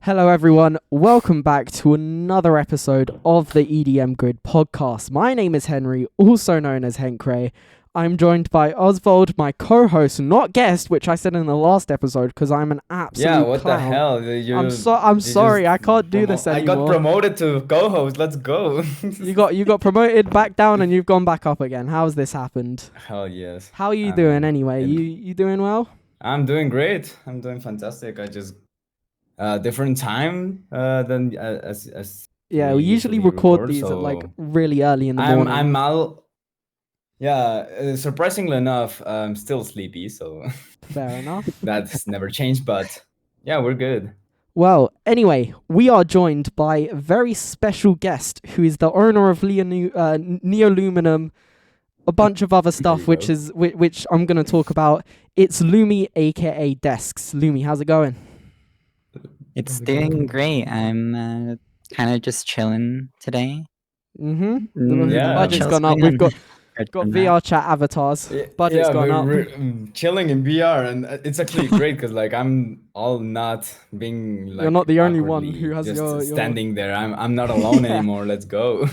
Hello, everyone. Welcome back to another episode of the EDM Grid Podcast. My name is Henry, also known as Henkray. I'm joined by Oswald, my co-host, not guest, which I said in the last episode because I'm an absolute Yeah, what the clown. hell? I'm sorry, I can't do this I anymore. got promoted to co-host. Let's go. You got promoted back down and you've gone back up again. How's this happened? Hell yes. How are you doing anyway? You doing well? I'm doing great. I'm doing fantastic. I just different time than as Yeah, we usually record these at like really early in the morning. I'm mal. Yeah, surprisingly enough, I'm still sleepy, so Fair enough. That's never changed, but yeah, we're good. Well, anyway, we are joined by a very special guest who is the owner of Neoluminum, a bunch of other stuff, which I'm going to talk about. It's Lumi, aka Desx. Lumi, how's it going? It's doing great. I'm kind of just chilling today. The Yeah. budget's gone up. We've got VR chat avatars. Budget's gone up. Chilling in VR, and it's actually great because like I'm all not being like. You're not the only one who has just your standing there. I'm not alone anymore. Let's go.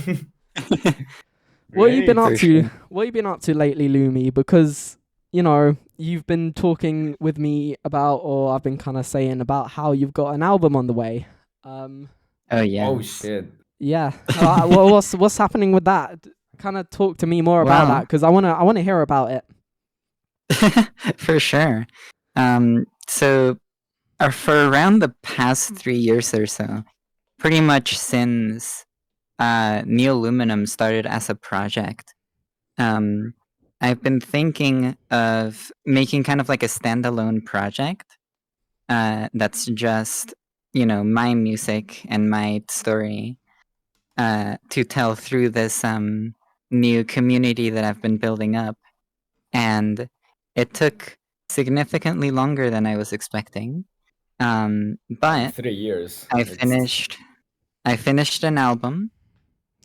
What have you been up to? Sure. What have you been up to lately, Lumi? Because you've been talking with me about, or I've been kind of saying about how you've got an album on the way. Oh yeah. Oh shit. Yeah. What's happening with that? Kind of talk to me more about that because I wanna hear about it. For sure. So for around the past 3 years or so, pretty much since Neoluminum started as a project, I've been thinking of making kind of like a standalone project that's just, my music and my story to tell through this new community that I've been building up. And it took significantly longer than I was expecting. But 3 years. I finished an album,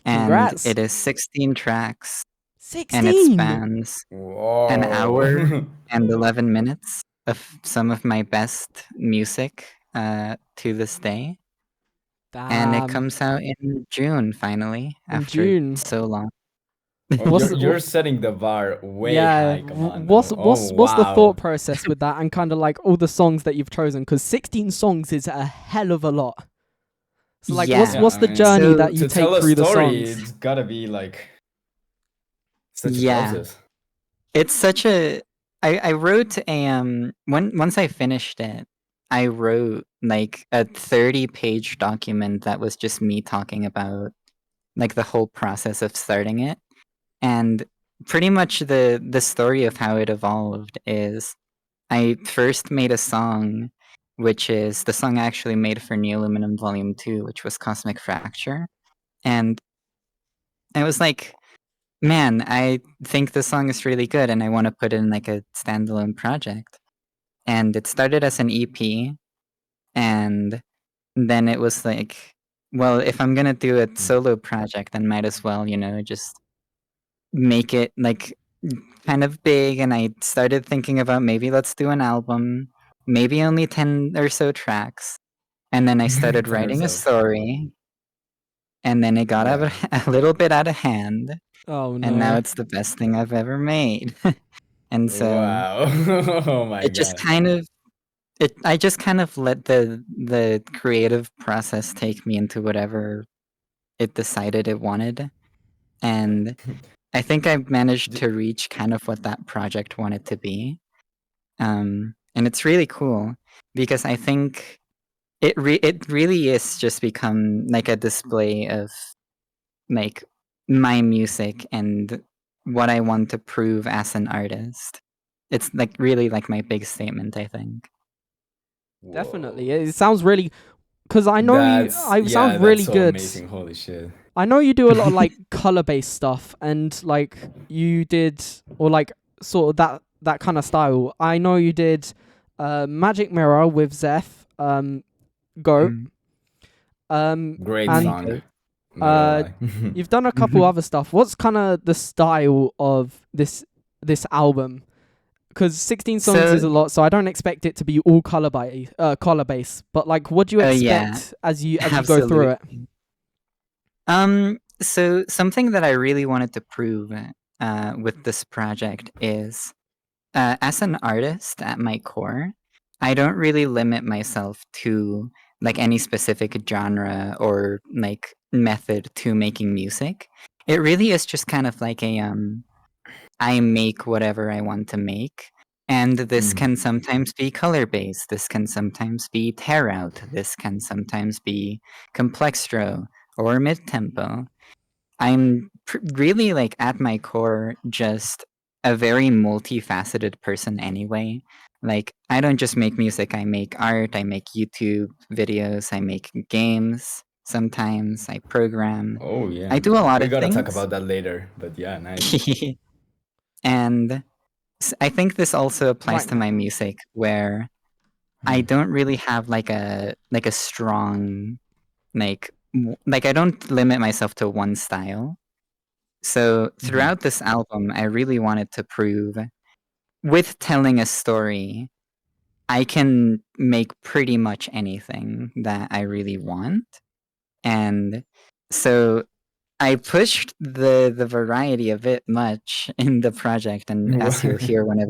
and Congrats. it is 16 tracks. 16. And it spans Whoa. an hour and 11 minutes of some of my best music to this day. And it comes out in June, finally, after June. so long. You're setting the bar way high. Come on. What's the thought Wow. process with that, and kind of like all the songs that you've chosen? Because 16 songs is a hell of a lot. So like, Yeah. what's the I mean, journey so that you to take tell a through the story, songs? it's gotta be like such a Yeah. process. It's such a. I wrote a once I finished it, I wrote like a 30-page document that was just me talking about like the whole process of starting it. And pretty much the story of how it evolved is I first made a song, which is the song I actually made for Neoluminum Volume 2, which was Cosmic Fracture. And I was like, man, I think the song is really good and I want to put it in like a standalone project. And it started as an EP, and then it was like, well, if I'm gonna do a solo project, then might as well, just make it like kind of big. And I started thinking about maybe let's do an album, maybe only 10 or so tracks. And then I started 10 or writing a so. story, and then it got a little bit out of hand. Oh no! And now it's the best thing I've ever made. And so Wow. Oh my it just kind of I just kind of let the creative process take me into whatever it decided it wanted. And I think I managed to reach kind of what that project wanted to be. And it's really cool because I think it really is just become like a display of like my music and what I want to prove as an artist. It's like really like my big statement, I think. Definitely, it sounds really. Because I know it sounds that's really so good. Amazing. Holy shit. I know you do a lot of like color-based stuff, and like you did, or like sort of that kind of style. I know you did Magic Mirror with Zeph, Goat. Great and, song. You've done a couple other stuff. What's kind of the style of this album? Because 16 songs is a lot, so I don't expect it to be all color based. But like, what do you expect as you go through it? So something that I really wanted to prove with this project is, as an artist at my core, I don't really limit myself to like any specific genre or like method to making music. It really is just kind of like I make whatever I want to make. And this can sometimes be color based, this can sometimes be tear out, this can sometimes be complextro or mid tempo. I'm really like at my core just a very multifaceted person anyway. Like I don't just make music, I make art, I make YouTube videos, I make games, sometimes I program. Oh yeah. I do a lot We of gotta talk things. about that later, but yeah, nice. And I think this also applies Right to now. my music where I don't really have like a strong like I don't limit myself to one style. So throughout this album, I really wanted to prove with telling a story, I can make pretty much anything that I really want. And so I pushed the variety a bit much in the project, and as you'll hear when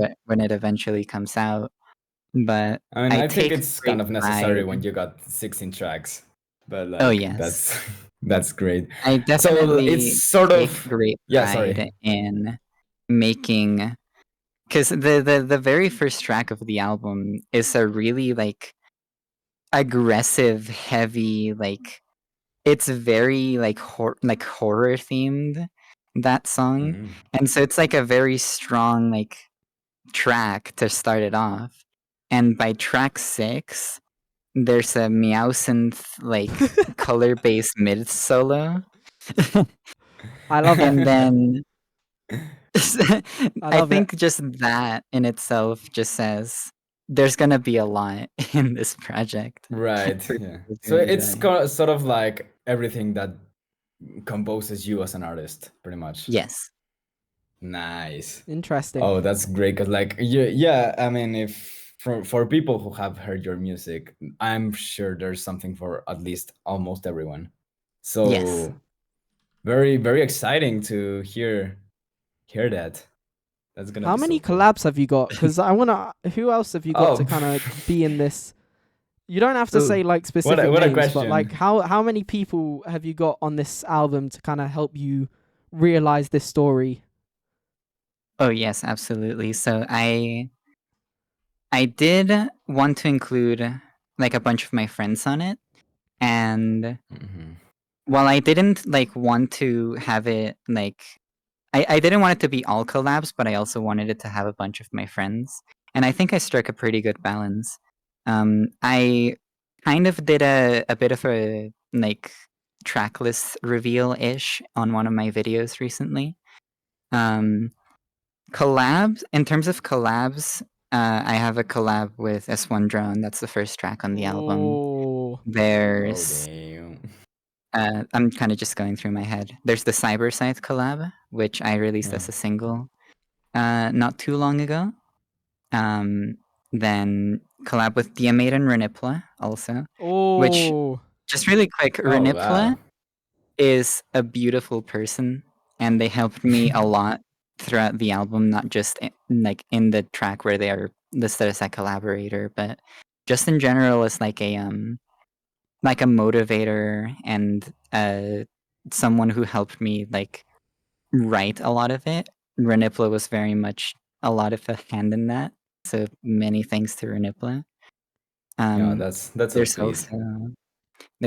it eventually comes out. But I mean, I I think take it's great kind of necessary pride. when you got 16 tracks, but Oh like yes, that's great. I So it's definitely sort take of great yeah, sorry. pride in making, because the very first track of the album is a really like aggressive, heavy, like it's very like horror themed, that song. Mm. And so it's like a very strong like track to start it off. And by track 6, there's a meow synth like color based mid solo. I love And it. then I I love it. think just that in itself just says there's gonna be a lot in this project Right, for yeah. people to So it's enjoy. sort of like everything that composes you as an artist, pretty much. Yes. Nice. Interesting. Oh, that's great. Cause like yeah, I mean, if for people who have heard your music, I'm sure there's something for at least almost everyone. Yes. So very very exciting to hear that. That's gonna How be so many cool. collabs have you got? Because I wanna. Who else have you got to Oh, kind of be in this? You don't have to ooh, say like specific what a names, but like question. how many people have you got on this album to kind of help you realize this story? Oh yes, absolutely. So I did want to include like a bunch of my friends on it, and Mhm. while I didn't like want to have it like I didn't want it to be all collabs, but I also wanted it to have a bunch of my friends. And I think I struck a pretty good balance. I kind of did a bit of a like tracklist reveal ish on one of my videos recently. Um, collabs, in terms of collabs, I have a collab with S1 Drone. That's the first track on the album. Oh, Oh There's damn. I'm kind of just going through my head. There's the Cyberscythe collab, which I released Yeah. as a single not too long ago. Um, then collab with Diamate and Renipla also, which, oh, just really quick, Oh Renipla wow. is a beautiful person, and they helped me a lot throughout the album, not just like in the track where they are listed as a collaborator, but just in general as like a motivator and someone who helped me like write a lot of it. Renipla was very much a lot of a hand in that. So many thanks to Renipla. Yeah, Um, that's so there's sweet.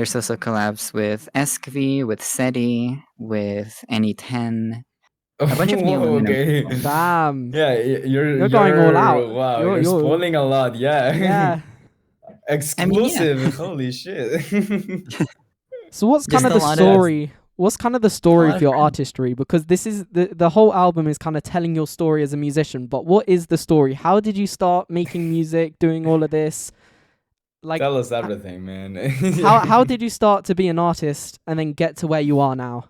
also collabs with Eskv, with SETI, with Any10, a bunch of Oh, Neoluminum okay. people. damn! Yeah, You're going all out. wow, You're you're you're spoiling a lot. Yeah. yeah. I mean, yeah, Exclusive. Holy shit. So what's kind just of a the lot of That's story? What's kind of the a story lot of of your friends. artistry? Because this is the whole album is kind of telling your story as a musician. But what is the story? How did you start making music, doing all of this? Like, tell us everything, man. how Yeah. did you start to be an artist and then get to where you are now?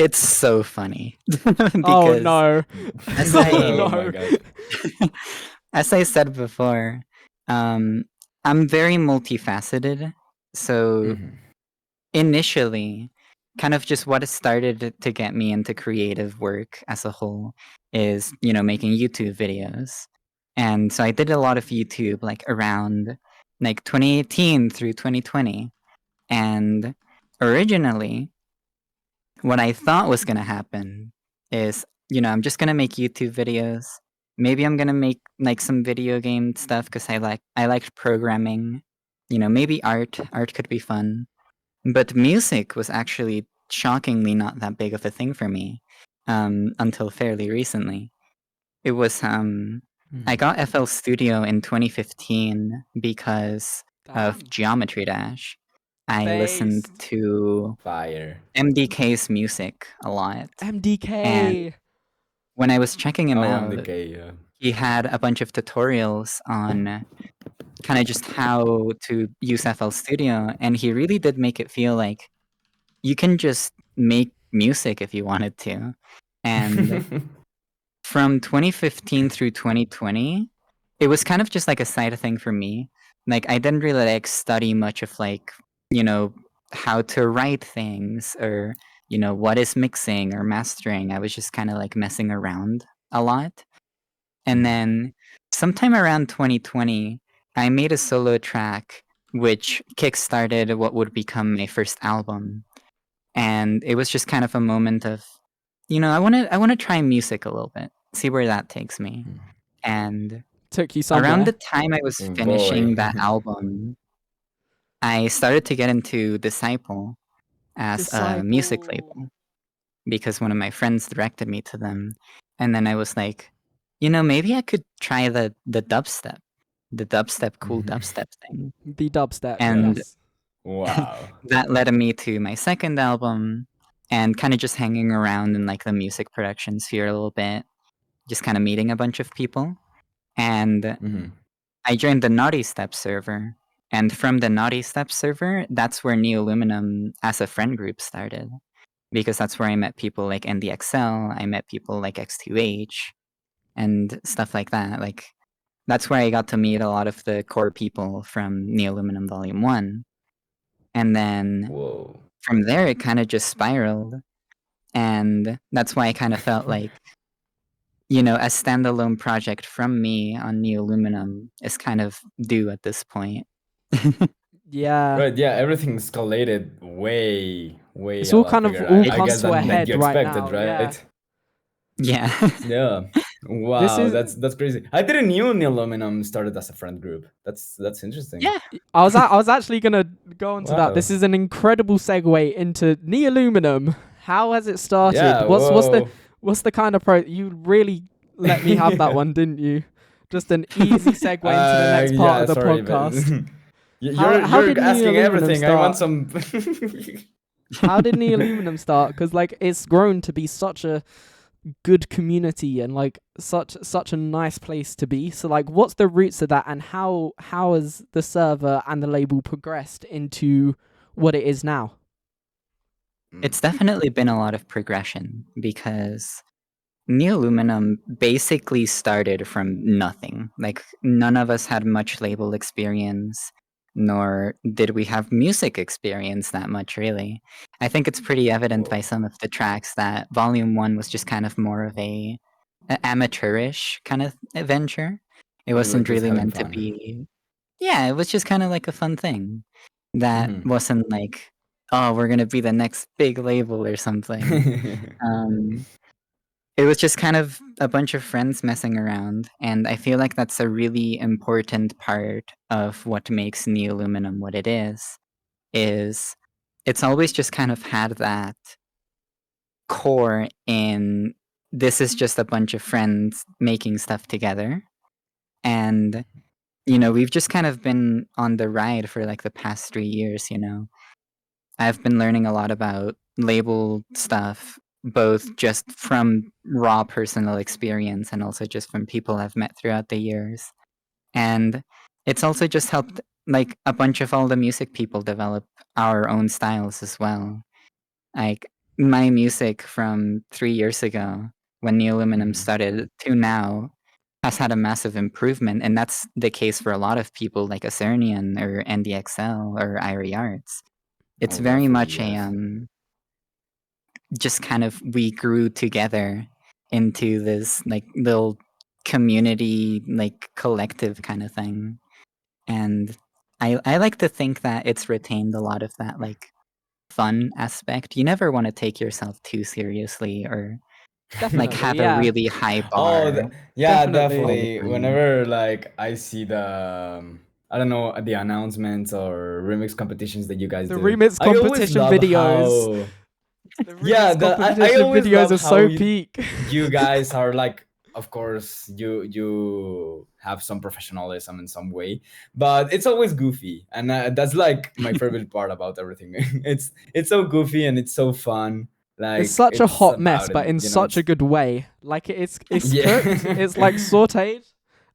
It's so funny because Oh no. as Oh I Oh my no. god. as I said before, I'm very multifaceted. So Mhm. initially, kind of just what started to get me into creative work as a whole is, making YouTube videos. And so I did a lot of YouTube like around like 2018 through 2020. And originally, what I thought was going to happen is, I'm just going to make YouTube videos. Maybe I'm going to make like some video game stuff cuz I liked programming. Maybe art could be fun. But music was actually shockingly not that big of a thing for me until fairly recently. It was I got FL Studio in 2015 because of Damn. Geometry Dash. I listened Based. to Fire. MDK's music a lot, and MDK. when I was checking him Oh, out, MDK, yeah. he had a bunch of tutorials on kind of just how to use FL Studio, and he really did make it feel like you can just make music if you wanted to. And from 2015 through 2020, it was kind of just like a side thing for me. Like I didn't really like study much of like, how to write things or, what is mixing or mastering. I was just kind of like messing around a lot. And then sometime around 2020, I made a solo track which kickstarted what would become my first album. And it was just kind of a moment of, I want to try music a little bit, see where that takes me. And Took you around the somewhere. time I was Boy. finishing that album, I started to get into Disciple as a music Disciple. label because one of my friends directed me to them. And then I was like, maybe I could try the dubstep, cool dubstep thing. The dubstep, And yes. Wow. that led me to my second album and kind of just hanging around in like the music production sphere a little bit, just kind of meeting a bunch of people. And Mhm. I joined the Naughty Step server. And from the Naughty Step server, that's where Neoluminum as a friend group started. Because that's where I met people like NDXL, I met people like X2H, and stuff like that. Like, that's where I got to meet a lot of the core people from Neoluminum Volume 1. And then Whoa. from there, it kind of just spiraled. And that's why I kind of felt like, a standalone project from me on Neoluminum is kind of due at this point. Yeah. Right, yeah, everything escalated way, way It's a all lot kind of bigger. all It, I come guess to a than like head you right expected, now. Yeah. right? yeah. Yeah. This Wow, is that's crazy. I didn't knew Neoluminum started as a friend group. That's interesting. yeah. I was actually gonna go on to that. Wow. This is an incredible segue into Neoluminum. How has it started? Yeah, What's whoa. the kind of you really let me have that one, didn't you? Just an easy segue into the next part Yeah, of the sorry, but podcast. How you're did asking Neoluminum everything. I want start? some. How did Neoluminum start? Because like it's grown to be such a good community and like such a nice place to be. So like what's the roots of that and how has the server and the label progressed into what it is now? It's definitely been a lot of progression because Neoluminum basically started from nothing. Like, none of us had much label experience, nor did we have music experience that much, really. I think it's pretty evident by Whoa. some of the tracks that Volume 1 was just kind of more of a amateurish kind of adventure. It We were wasn't just really having meant to fun. be. Yeah, it was just kind of like a fun thing. That wasn't like, oh, we're gonna be the next big label or something. Um, it was just kind of a bunch of friends messing around, and I feel like that's a really important part of what makes Neoluminum what it is it's always just kind of had that core in this is just a bunch of friends making stuff together. And, we've just kind of been on the ride for like the past 3 years. I've been learning a lot about label stuff, both just from raw personal experience and also just from people I've met throughout the years. And it's also just helped like a bunch of all the music people develop our own styles as well. Like my music from 3 years ago when Neoluminum Mhm. started to now has had a massive improvement, and that's the case for a lot of people like Acernian or NDXL or Irie Arts. It's Oh, very definitely, much a yes. just kind of we grew together into this like little community, like collective kind of thing. And I like to think that it's retained a lot of that like fun aspect. You never want to take yourself too seriously or like Definitely, have a yeah. really high Oh, bar yeah, Definitely. all the definitely. time. Whenever like I see the I don't know, the announcements or remix competitions that you guys The do, remix I always competition love videos. how The yeah, remix I competition always videos love are how so peak. you guys are like, of course you have some professionalism in some way, but it's always goofy, and that's like my favorite part about everything. It's so goofy and it's so fun. It's Like such a it's hot mess, about it, but in you know. such a It's good way. Like it's cooked, yeah. it's like sauteed,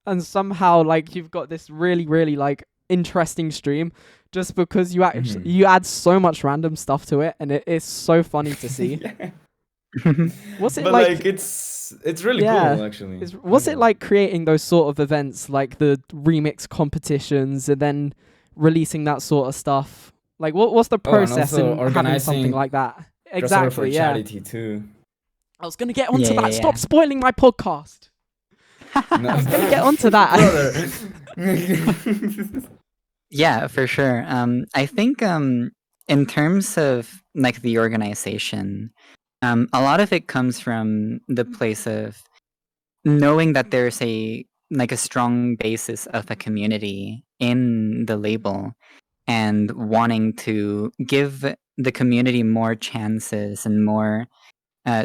and somehow like you've got this really, really like interesting stream just because you actually Mhm. you add so much random stuff to it, and it is so funny to see. Yeah. What's it But like like? it's really Yeah. cool actually. I What's it love it. like creating those sort of events, like the remix competitions, and then releasing that sort of stuff? Like, what's the Oh, and process also in having something organizing like that? crossover for Exactly, yeah. charity too. I was gonna get Yeah, onto that. yeah, Stop spoiling my podcast. No, I was gonna get onto brother. that. yeah, for sure. I think in terms of like the organization, a lot of it comes from the place of knowing that there's a like a strong basis of a community in the label and wanting to give the community more chances and more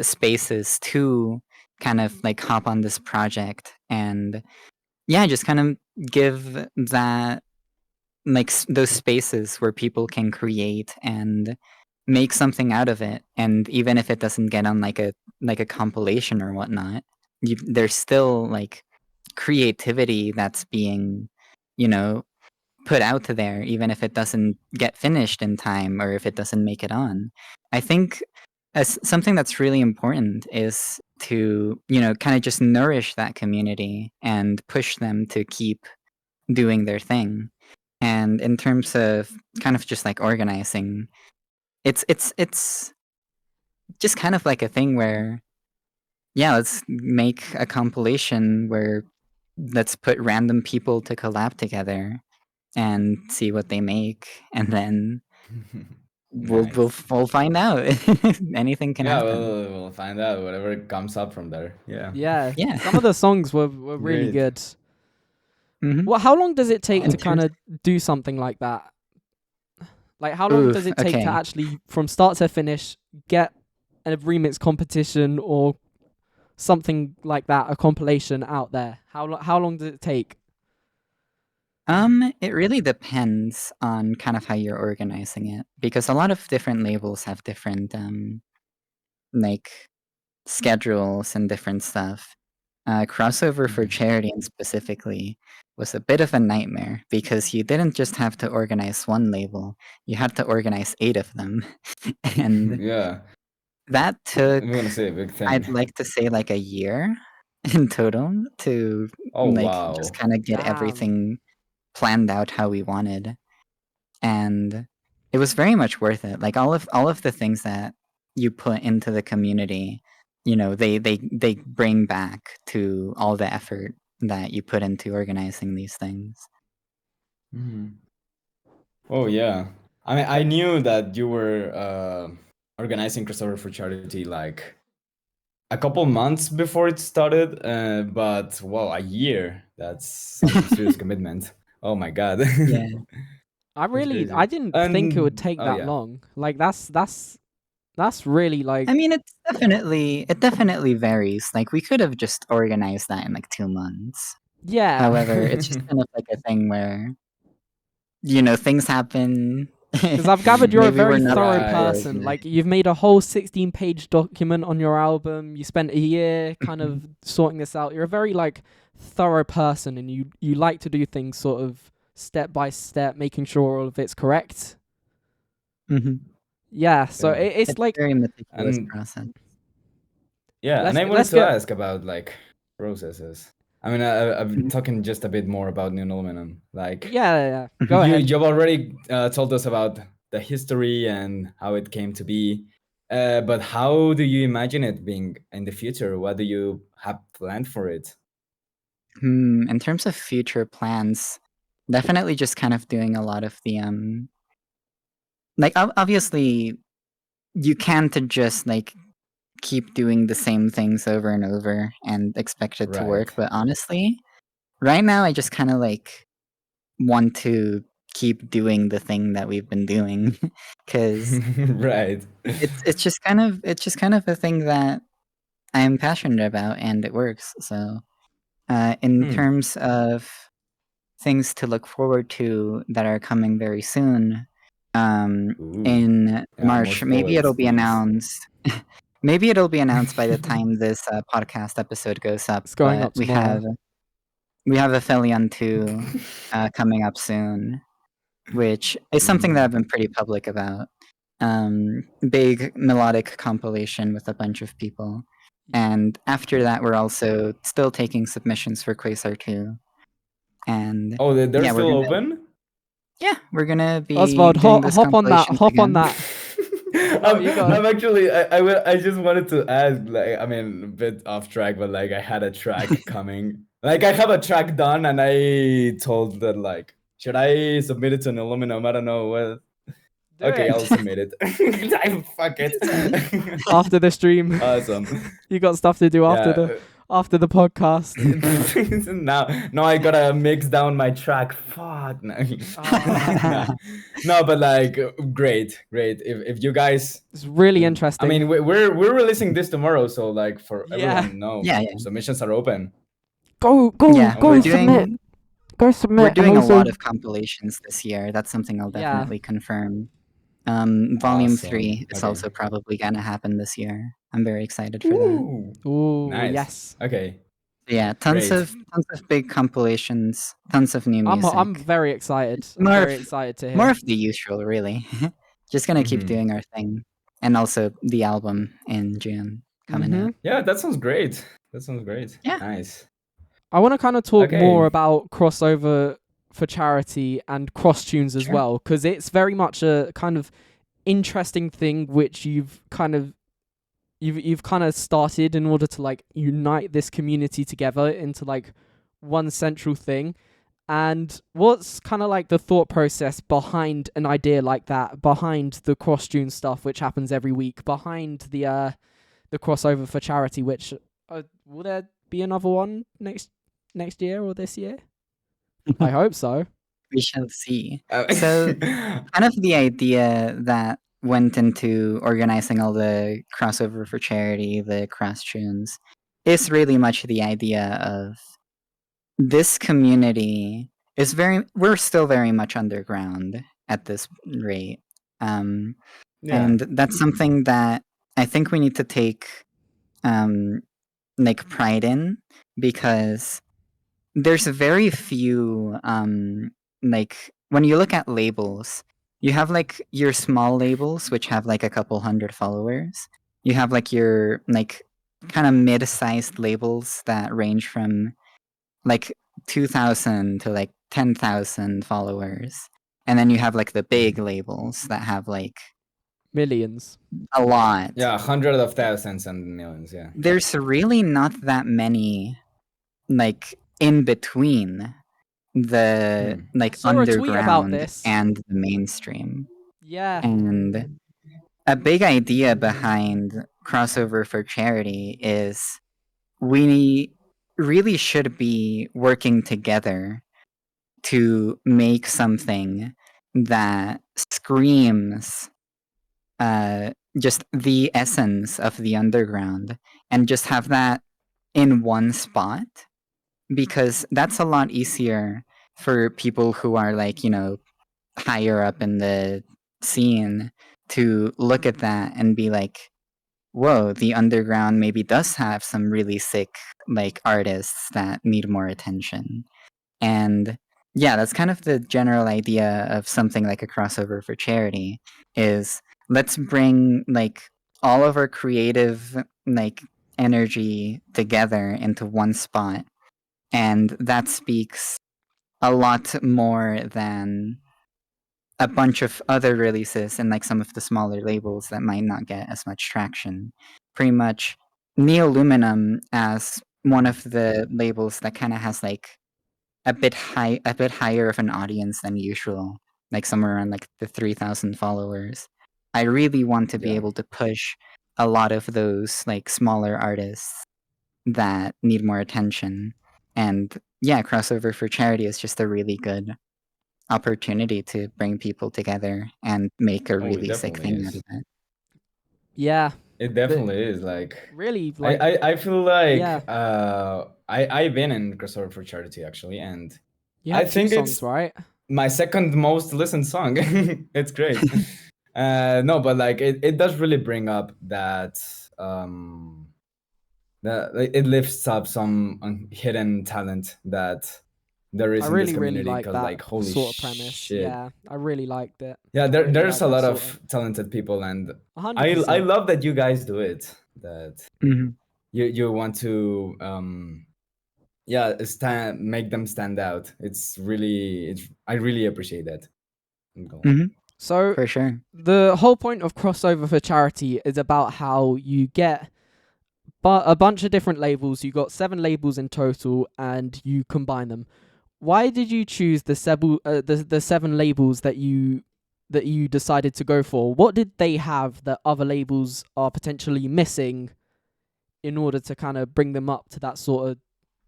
spaces to kind of like hop on this project and yeah, just kind of give that like those spaces where people can create and make something out of it. And even if it doesn't get on like a compilation or whatnot, there's still like creativity that's being, you know, put out there, even if it doesn't get finished in time or if it doesn't make it on. I think as something that's really important is to, you know, kind of just nourish that community and push them to keep doing their thing. And in terms of kind of just like organizing, it's just kind of like a thing where yeah, let's make a compilation where let's put random people to collab together and see what they make, and then Nice. we'll find out. Anything can Yeah, happen. we'll find out whatever comes up from there. Yeah. Yeah, Yeah. some of the songs were really Great. good. hmm Well, how long does it take In to Oh. kind terms, of do something like that? Like, how long does oof. it take to Okay. actually, from start to finish, get a remix competition or something like that, a compilation out there? How long does it take? It really depends on kind of how you're organizing it because a lot of different labels have different like schedules and different stuff. Crossover for Mhm. charity and specifically was a bit of a nightmare because you didn't just have to organize one label, you had to organize 8 of them. And Yeah. that I'm took, gonna say a big I'd thing. like to say like a year in total to Oh like just wow. kind of get Damn. everything planned out how we wanted. And it was very much worth it. Like all of the things that you put into the community, you know, they bring back to all the effort that you put into organizing these things. Mhm. Oh yeah. I mean, I knew that you were organizing crossover for charity like a couple months before it started, but well, a year. That's some serious commitment. Oh my god. Yeah. That's I crazy. didn't think it would And take oh that yeah. long. Like that's really I like mean, it definitely varies. Like we could have just organized that in like 2 months. yeah. However, it's just kind of like a thing where, you know, things happen. Because I've gathered you're a Maybe we're very not thorough Right. prepared person. yet. Like you've made a whole 16-page document on your album. You spent a year kind of sorting this out. You're a very like thorough person, and you like to do things sort of step by step, making sure all of it's correct. Mhm. Yeah, so Yeah. it's It's a like very meticulous And process. yeah, and let's I let's wanted to get ask about like processes. I mean, I'm talking just a bit more about Neoluminum. Like, yeah. Go ahead. you've already told us about the history and how it came to be. But how do you imagine it being in the future? What do you have planned for it? In terms of future plans, definitely just kind of doing a lot of the like obviously you can't just like keep doing the same things over and over and expect it to work. Right. But honestly, right now I just kind of like want to keep doing the thing that we've been doing because Right. it's just kind of a thing that I am passionate about and it works. So in Hmm. terms of things to look forward to that are coming very soon, Ooh. in Yeah, more March, maybe spoilers, it'll be please. announced. Maybe it'll be announced by the time this podcast episode goes up. It's going But up tomorrow. we have Aphelion 2 coming up soon, which is something that I've been pretty public about. Big melodic compilation with a bunch of people. And after that, we're also still taking submissions for Quasar 2. And Oh, they're yeah, still open? we're gonna be Oswald, doing this hop on that. compilations Hop on again. that. You got I'm actually I just wanted to ask, like, I mean, a bit off track, but like I had a track coming, like I have a track done, and I told that, like, should I submit it to an aluminum? I don't know what. Do Okay, it I'll submit it. Fuck it. after the stream. Awesome. You got stuff to do Yeah. after the podcast. now I gotta mix down my track. Fuck. No. Ah, Nah. No, but like, great. If you guys, it's really I interesting. mean, we're releasing this tomorrow, so like for Yeah. everyone, no, Yeah. submissions are open. Go Yeah, we're submit. doing Go we're submit. And doing a also, lot of compilations this year. That's something I'll yeah. definitely confirm. Volume Awesome. 3 is Okay. also probably gonna happen this year. I'm very excited for that. Ooh, Nice. yes. Okay. Yeah, tons Great. of big compilations, tons of new music. I'm very excited. I'm More very of- excited to hear. More of the usual, really. Just gonna keep Mhm. doing our thing, and also the album in June coming out. Yeah, that sounds great. Yeah. Nice. I want to kind of talk Okay. more about crossover for charity and cross tunes as Sure. well, because it's very much a kind of interesting thing which you've kind of started in order to like unite this community together into like one central thing. And what's kind of like the thought process behind an idea like that, behind the cross tune stuff which happens every week, behind the crossover for charity, which will there be another one next year or this year? I hope so. We shall see. So, kind of the idea that went into organizing all the crossover for charity, the cross tunes, is really much the idea of this community is we're still very much underground at this rate. yeah. And that's something that I think we need to take like pride in, because there's very few like when you look at labels, you have like your small labels which have like a couple hundred followers. You have like your like kind of mid-sized labels that range from like 2,000 to like 10,000 followers. And then you have like the big labels that have like Millions. a lot. Yeah, hundreds of thousands and millions. Yeah. There's really not that many like in between the like Saw a tweet about underground this. and the mainstream. Yeah. And a big idea behind crossover for charity is we really should be working together to make something that screams just the essence of the underground, and just have that in one spot, because that's a lot easier for people who are like, you know, higher up in the scene to look at that and be like, whoa, the underground maybe does have some really sick like artists that need more attention. And yeah, that's kind of the general idea of something like a crossover for charity is let's bring like all of our creative like energy together into one spot, and that speaks a lot more than a bunch of other releases and like some of the smaller labels that might not get as much traction. Pretty much Neoluminum as one of the labels that kind of has like a bit higher of an audience than usual, like somewhere around like the 3,000 followers. I really want to be Yeah. able to push a lot of those like smaller artists that need more attention. And yeah, crossover for charity is just a really good opportunity to bring people together and make a Oh, it really sick definitely thing out is. of it. Yeah, It the definitely is. Like, really I, like I, I feel like yeah, I've been in crossover for charity actually, and you I had 2 think songs, it's right? my second most listened song. It's great. No, but like it does really bring up that that like, it lifts up some hidden talent that there I is in this really community. like Because that like holy sort of premise. shit, Yeah, I really liked it. yeah, I really there's like a that lot sort of of talented people, and I 100%. love that you guys do it. That Mhm. you want to yeah make them stand out. It's I really appreciate that. Go on. Mhm. So For sure. the whole point of crossover for charity is about how you get a bunch of different labels. You got 7 labels in total, and you combine them. Why did you choose the 7 labels that you decided to go for? What did they have that other labels are potentially missing in order to kind of bring them up to that sort of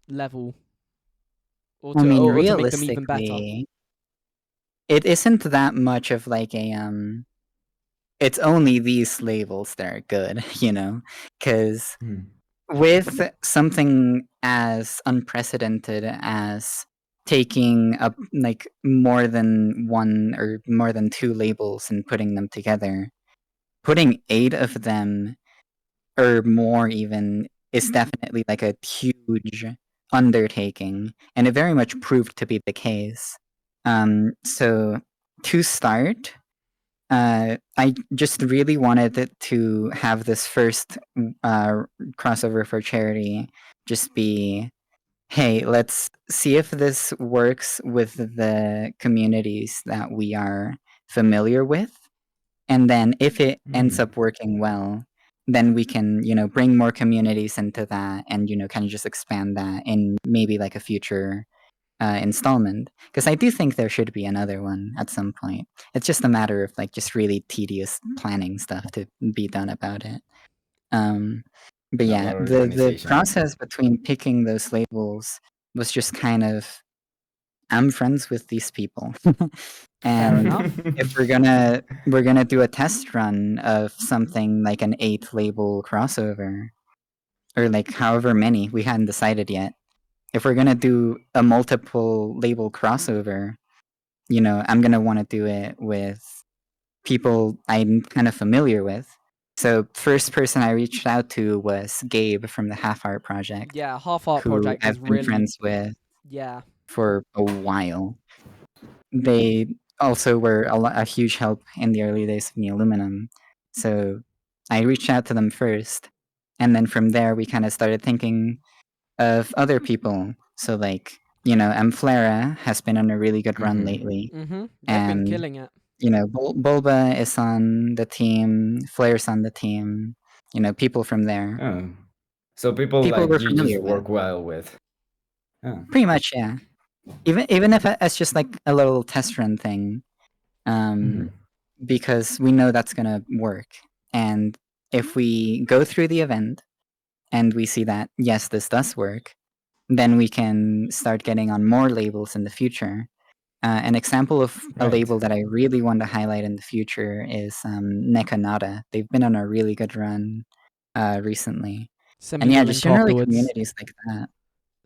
level, I mean, or to make them even better? realistically, it isn't that much of like a it's only these labels that are good, you know? Because Hmm. with something as unprecedented as taking up like more than one or more than 2 labels and putting them together, putting 8 of them or more even is definitely like a huge undertaking, and it very much proved to be the case. So to start, I just really wanted it to have this first crossover for charity just be, hey, let's see if this works with the communities that we are familiar with, and then if it ends Hmm. up working well, then we can, you know, bring more communities into that and, you know, kind of just expand that in maybe like a future installment. Because I do think there should be another one at some point. It's just a matter of like just really tedious planning stuff to be done about it. Um, but A yeah, lot of the organization. process between picking those labels was just kind of, I'm friends with these people. Fair And enough. if we're gonna do a test run of something like an 8 label crossover, or like however many, we hadn't decided yet. If we're gonna do a multiple label crossover, you know, I'm gonna want to do it with people I'm kind of familiar with. So first person I reached out to was Gabe from the Half Art Project, Yeah, Half Art who Project is I've been really friends with yeah. for a while. They also were a huge help in the early days of Neoluminum. So I reached out to them first, and then from there we kind of started thinking of other people. So like, you know, Flera has been on a really good run Hmm. lately, They've been and killing it. you know, Bulba is on the team, Flare's on the team. You know, people from there, Oh. So people people like we're you just familiar with. work well with. Oh. Pretty much, yeah. Even if it's just like a little test run thing, Hmm. um, because we know that's gonna work. And if we go through the event and we see that yes, this does work, then we can start getting on more labels in the future. An example of a Right. label that I really want to highlight in the future is Nekanata. They've been on a really good run recently. Send me And the yeah, just link generally afterwards. communities like that.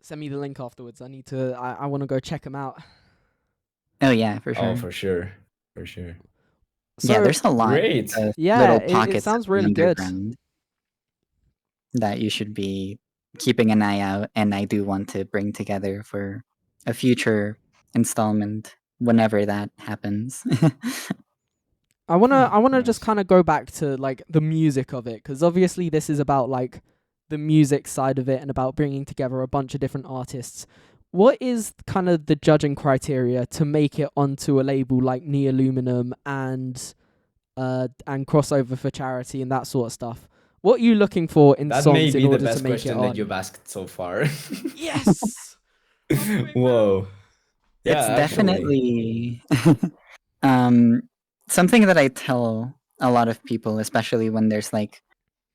Send me the link afterwards. I need to. I want to go check them out. Oh yeah, for Oh, sure. for sure. For sure. Yeah, So there's a lot Great. of yeah, little it pockets of sounds the really good. underground that you should be keeping an eye out, and I do want to bring together for a future installment whenever that happens. I wanna just Nice. kind of go back to like the music of it, because obviously this is about like the music side of it and about bringing together a bunch of different artists. What is kind of the judging criteria to make it onto a label like Neoluminum and crossover for charity and that sort of stuff? What are you looking for in That may songs in be the order to best make it question that on? you've asked so far. Yes. Whoa. Yeah, It's actually. definitely um, something that I tell a lot of people, especially when there's like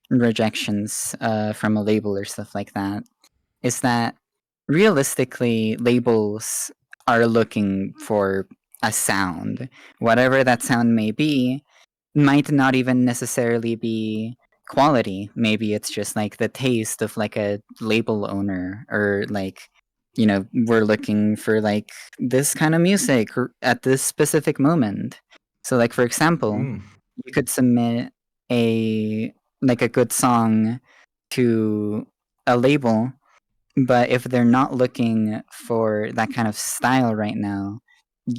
rejections from a label or stuff like that, is that realistically labels are looking for a sound. Whatever that sound may be, might not even necessarily be quality. Maybe it's just like the taste of like a label owner, or like, you know, we're looking for like this kind of music at this specific moment. So like for example, Mm. you could submit a like a good song to a label, but if they're not looking for that kind of style right now,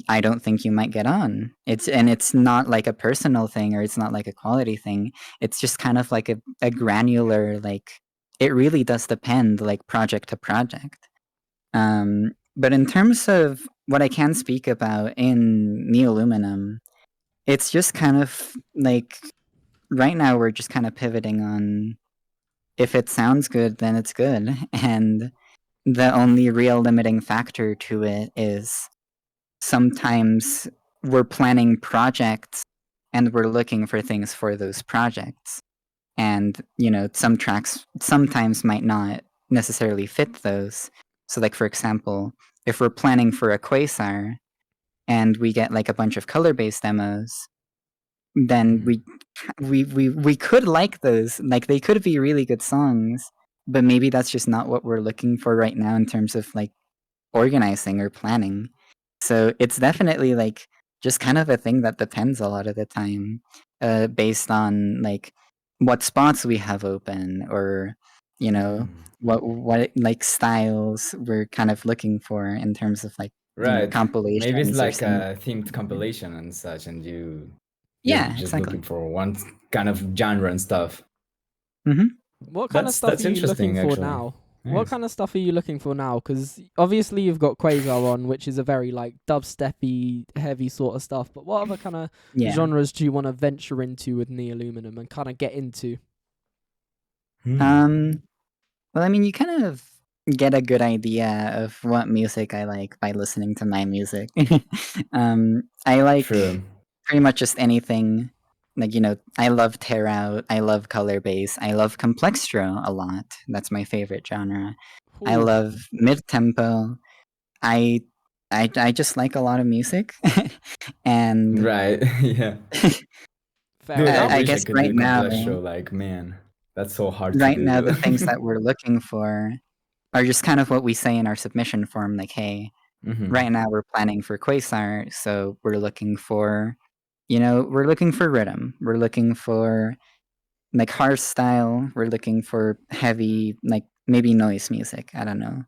I don't think you might get on. It's not like a personal thing, or it's not like a quality thing. It's just kind of like a granular, like, it really does depend, like, project to project. But in terms of what I can speak about in Neoluminum, it's just kind of like right now we're just kind of pivoting on, if it sounds good, then it's good. And the only real limiting factor to it is sometimes we're planning projects and we're looking for things for those projects. And, you know, some tracks sometimes might not necessarily fit those. So, like, for example, if we're planning for a quasar and we get like a bunch of color based demos, then we could like those. Like, they could be really good songs, but maybe that's just not what we're looking for right now in terms of like organizing or planning. So it's definitely like just kind of a thing that depends a lot of the time, based on like what spots we have open, or you know, what like styles we're kind of looking for in terms of like, you know, Right. Maybe it's compilations or like something. a themed compilation and such, and you're Yeah, just exactly. looking for one kind of genre and stuff. What kind of stuff That's are you looking interesting, for actually. now? What Nice. kind of stuff are you looking for now? Because obviously you've got Quasar on, which is a very like dubsteppy, heavy sort of stuff. But what other kind of Yeah. genres do you want to venture into with Neoluminum and kind of get into? Well, I mean, you kind of get a good idea of what music I like by listening to my music. I like True. pretty much just anything. Like, you know, I love tear out, I love color bass, I love complextro a lot. That's my favorite genre. I Ooh, love mid tempo. I I just like a lot of music. And Right. Yeah. fair Dude, I enough. I wish I guess could do right a now, complex show. Like, man, that's so hard to right now do. the things that we're looking for are just kind of what we say in our submission form, like, hey, right now we're planning for Quasar, so we're looking for, you know, we're looking for rhythm. We're looking for like hard style. We're looking for heavy, like maybe noise music. I don't know.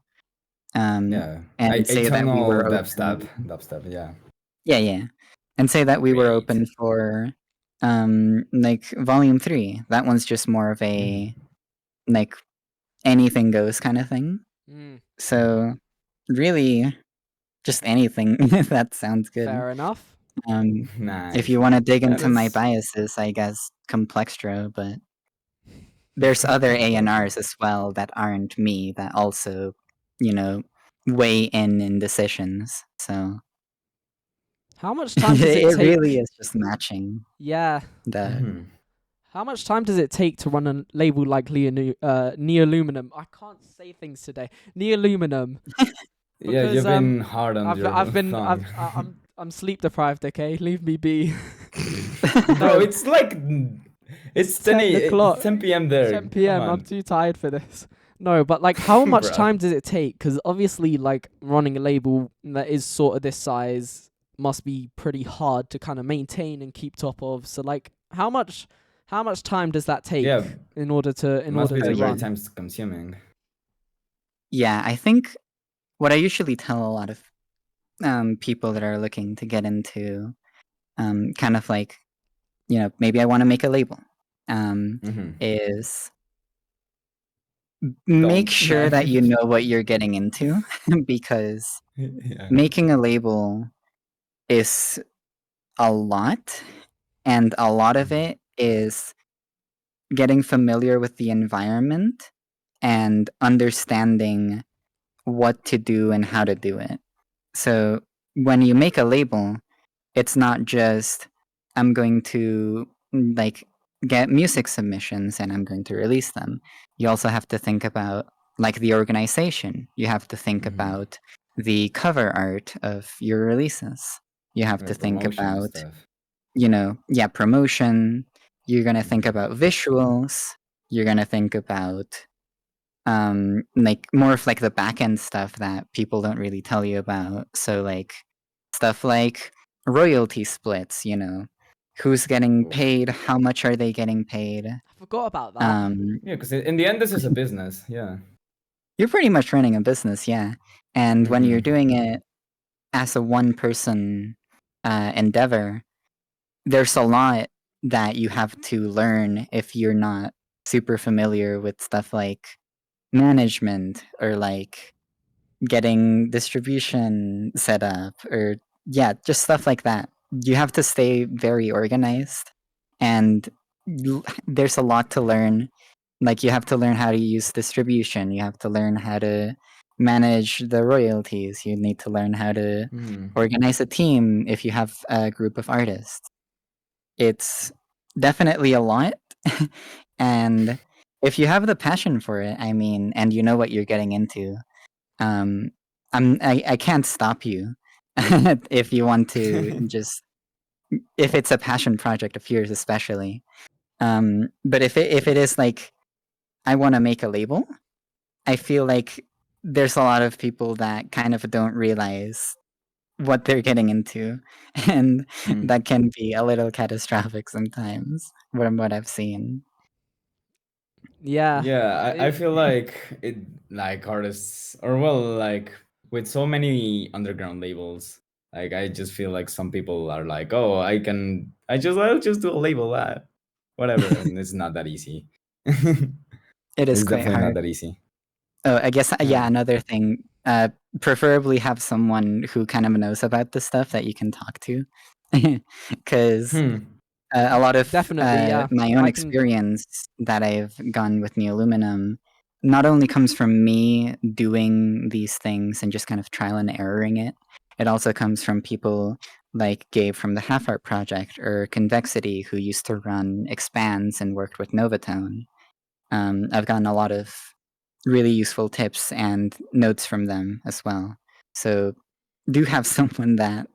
Yeah. And say that we Atonal were dubstep. open. Dubstep, yeah. Yeah, yeah. And say that we were Great. open for like volume 3. That one's just more of a like anything goes kind of thing. Mm, So really just anything that sounds good. fair enough. If Nice. you want to dig Yeah, into my that's biases, I guess Complextro, but there's other A&Rs as well that aren't me that also, you know, weigh in decisions. So How much time does it it really take? is just matching Yeah. the. How much time does it take to run a label like Neoluminum? I can't say things today. Neoluminum, Yeah, because you've been hard on your tongue. I'm sleep deprived. Okay, leave me be. Bro, No, it's like it's it's 10 o'clock, 10 p.m. there. 10 Come p.m. I'm on. too tired for this. No, but like, how much Bro. time does it take? Because obviously, like, running a label that is sort of this size must be pretty hard to kind of maintain and keep top of. So, like, how much time does that take Yeah, in order to it must be like very run? time consuming. Yeah, I think what I usually tell a lot of people that are looking to get into kind of like, maybe I want to make a label, is make sure that you know what you're getting into, because making a label is a lot, and a lot of it is getting familiar with the environment and understanding what to do and how to do it. So when you make a label, it's not just I'm going to like get music submissions and I'm going to release them. You also have to think about like the organization. You have to think about the cover art of your releases. You have to think about promotion. You're going to think about visuals. You're going to think about like more of like the back end stuff that people don't really tell you about. So like stuff like royalty splits, who's getting paid, how much are they getting paid. I forgot about that. Yeah, because in the end, this is a business. Yeah. You're pretty much running a business, yeah. And when you're doing it as a one-person endeavor, there's a lot that you have to learn if you're not super familiar with stuff like management or like getting distribution set up or just stuff like that. You have to stay very organized, and there's a lot to learn. Like you have to learn how to use distribution, you have to learn how to manage the royalties, you need to learn how to organize a team if you have a group of artists. It's definitely a lot. And if you have the passion for it, and you know what you're getting into, I can't stop you if you want to just if it's a passion project of yours, especially. But if it is like I want to make a label, I feel like there's a lot of people that kind of don't realize what they're getting into, and that can be a little catastrophic sometimes from what I've seen. Yeah. I feel like it, like artists, or well, like with so many underground labels, like I just feel like some people are like, oh, I'll just do a label that, whatever, and it's not that easy. It is It's quite definitely hard. not that easy. Oh, I guess another thing. Preferably have someone who kind of knows about this stuff that you can talk to, because a lot of Definitely, yeah. my own experience that I've gone with Neoluminum not only comes from me doing these things and just kind of trial and erroring it. It also comes from people like Gabe from the Half Art Project or Convexity, who used to run Expands and worked with Novatone. I've gotten a lot of really useful tips and notes from them as well. So do have someone that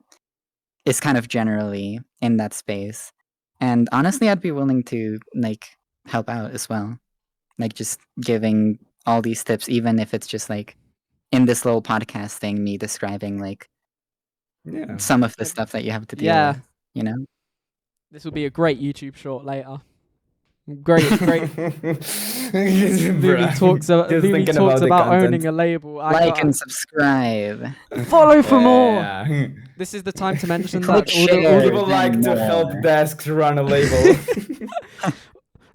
is kind of generally in that space. And honestly, I'd be willing to like help out as well. Like just giving all these tips, even if it's just like in this little podcast thing, me describing like some of the stuff that you have to deal with, you know? This will be a great YouTube short later. Great. Lumi talks about owning a label. Like and subscribe. Follow for more. This is the time to mention that people like to help Desx run a label.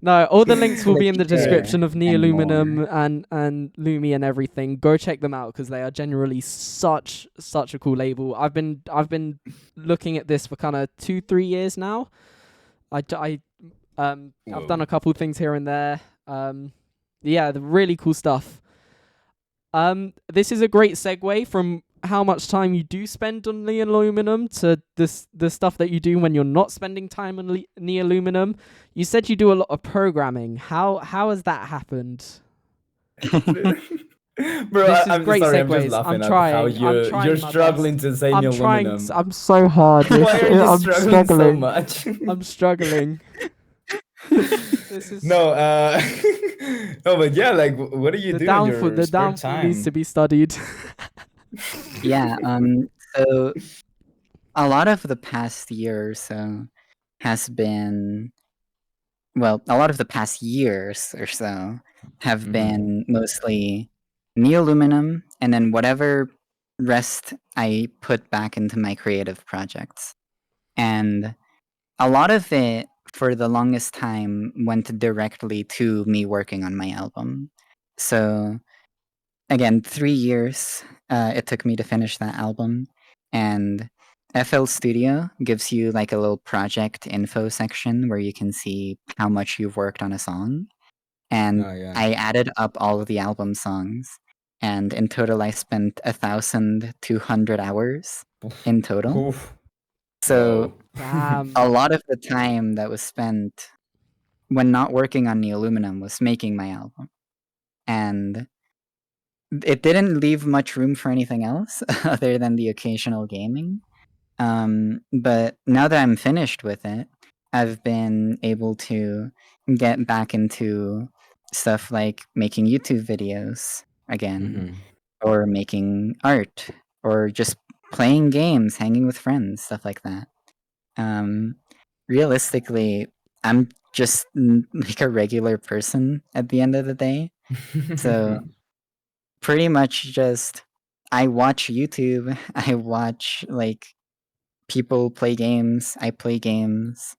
No, all the links will be in the description of Neoluminum and Lumi and everything. Go check them out because they are generally such a cool label. I've been looking at this for kind of 2-3 years now. I've done a couple things here and there. The really cool stuff. This is a great segue from how much time you do spend on Neoluminum to the stuff that you do when you're not spending time on Neoluminum. You said you do a lot of programming. How has that happened? Bro, This is great sorry, segues. I'm trying. You're struggling to say Neoluminum. I'm so hard. Why are you struggling so much? I'm struggling. This is no, but yeah, like, what do you do in your the spare downfall time? needs to be studied. Yeah. So a lot of the past year or so has been, well, a lot of the past years or so have been mostly Neoluminum, and then whatever rest I put back into my creative projects. And a lot of it, for the longest time, went directly to me working on my album. So, again, 3 years it took me to finish that album. And FL Studio gives you like a little project info section where you can see how much you've worked on a song. And Oh yeah. I added up all of the album songs. And in total, I spent 1,200 hours in total. Oof. So Whoa. a lot of the time that was spent when not working on Neoluminum was making my album. And it didn't leave much room for anything else other than the occasional gaming. But now that I'm finished with it, I've been able to get back into stuff like making YouTube videos again, or making art, or just playing games, hanging with friends, stuff like that. Realistically, I'm just like a regular person at the end of the day. So pretty much just I watch YouTube, I watch like people play games, I play games,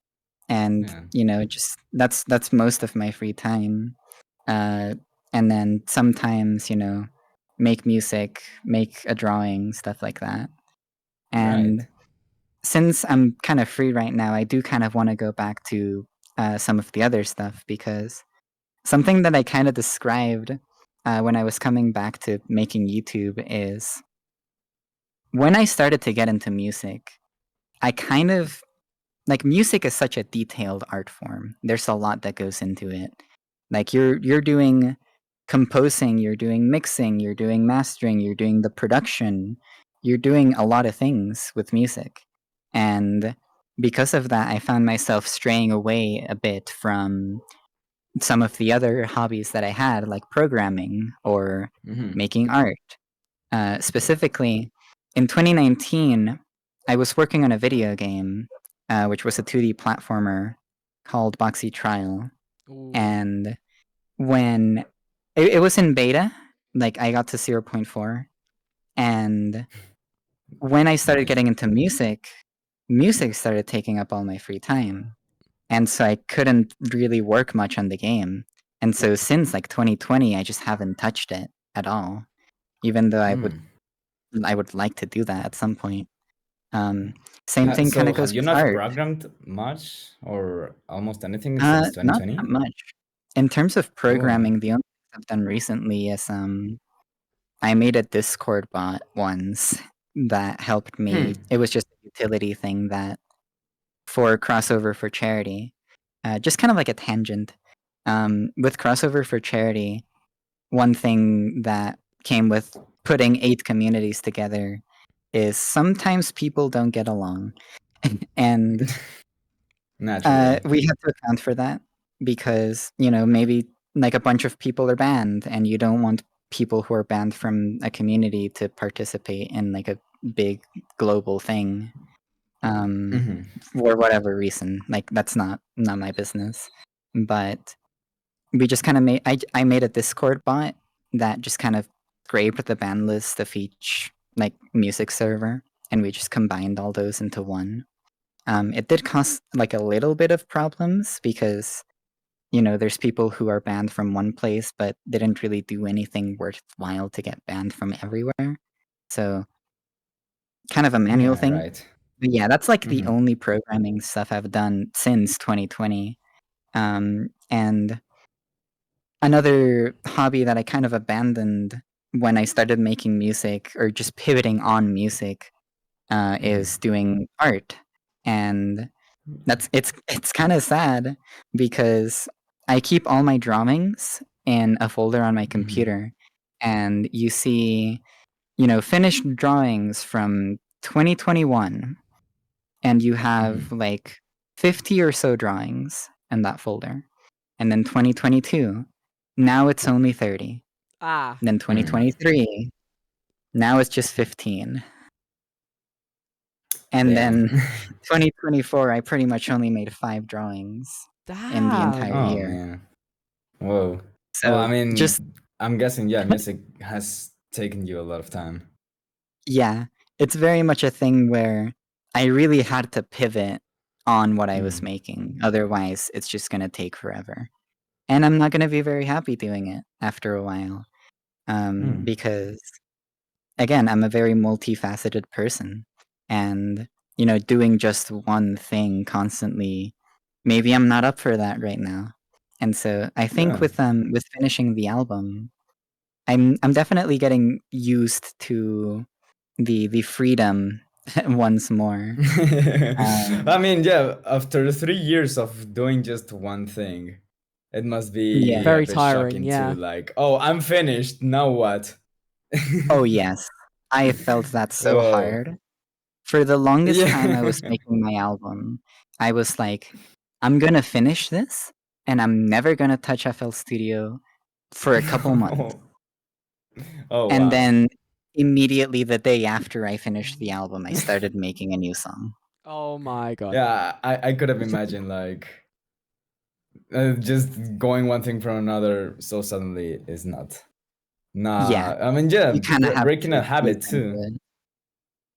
and Yeah. you know, just that's most of my free time. And then sometimes, you know, make music, make a drawing, stuff like that. And Right. since I'm kind of free right now, I do kind of want to go back to some of the other stuff, because something that I kind of described when I was coming back to making YouTube is when I started to get into music, I kind of like music is such a detailed art form. There's a lot that goes into it. Like you're doing composing, you're doing mixing, you're doing mastering, you're doing the production, you're doing a lot of things with music. And because of that, I found myself straying away a bit from some of the other hobbies that I had, like programming or making art. Specifically, in 2019, I was working on a video game, which was a 2D platformer called Boxy Trial. Ooh. And when it was in beta, like I got to 0.4, and when I started Nice. getting into music, music started taking up all my free time. And so I couldn't really work much on the game. And so since like 2020, I just haven't touched it at all, even though I would like to do that at some point. Same thing kind So of goes have you with not art. programmed much or almost anything since Not 2020? that much. In terms of Oh. programming, the only thing I've done recently is I made a Discord bot once that helped me. It was just a utility thing that for crossover for charity, just kind of like a tangent. With crossover for charity, one thing that came with putting 8 communities together is sometimes people don't get along, and Naturally. we have to account for that, because you know, maybe like a bunch of people are banned and you don't want people who are banned from a community to participate in like a big global thing, for whatever reason. Like that's not my business. But we just kind of made I made a Discord bot that just kind of scraped the ban list of each like music server, and we just combined all those into one. It did cause like a little bit of problems, because you know, there's people who are banned from one place but didn't really do anything worthwhile to get banned from everywhere. So kind of a manual thing. Right. But yeah, that's like the only programming stuff I've done since 2020. And another hobby that I kind of abandoned when I started making music, or just pivoting on music, is doing art. And it's kind of sad, because I keep all my drawings in a folder on my computer, and you see, you know, finished drawings from 2021, and you have like 50 or so drawings in that folder. And then 2022, now it's only 30. Ah. And then 2023, now it's just 15. And then 2024, I pretty much only made 5 drawings in the entire Oh year. man. Whoa. So Well, I mean, just I'm guessing, yeah, music has taken you a lot of time. Yeah, it's very much a thing where I really had to pivot on what I was Mm. making. Otherwise, it's just gonna take forever. And I'm not gonna be very happy doing it after a while. Mm. Because again, I'm a very multifaceted person. And, doing just one thing constantly, maybe I'm not up for that right now. And so I think Yeah. with finishing the album, I'm definitely getting used to the freedom once more. I mean, yeah, after 3 years of doing just one thing, it must Yeah. be a Very bit tiring, shocking to yeah. like, oh, I'm finished. Now what? Oh yes, I felt that so Whoa. hard. For the longest time I was Yeah. making my album, I was like, I'm gonna finish this, and I'm never gonna touch FL Studio for a couple months. Oh, And wow. then immediately the day after I finished the album, I started making a new song. Oh my god. Yeah, I could have imagined like just going one thing from another so suddenly is not. Yeah, Nah, I mean, yeah, you kind of have breaking a to ease habit into too. it.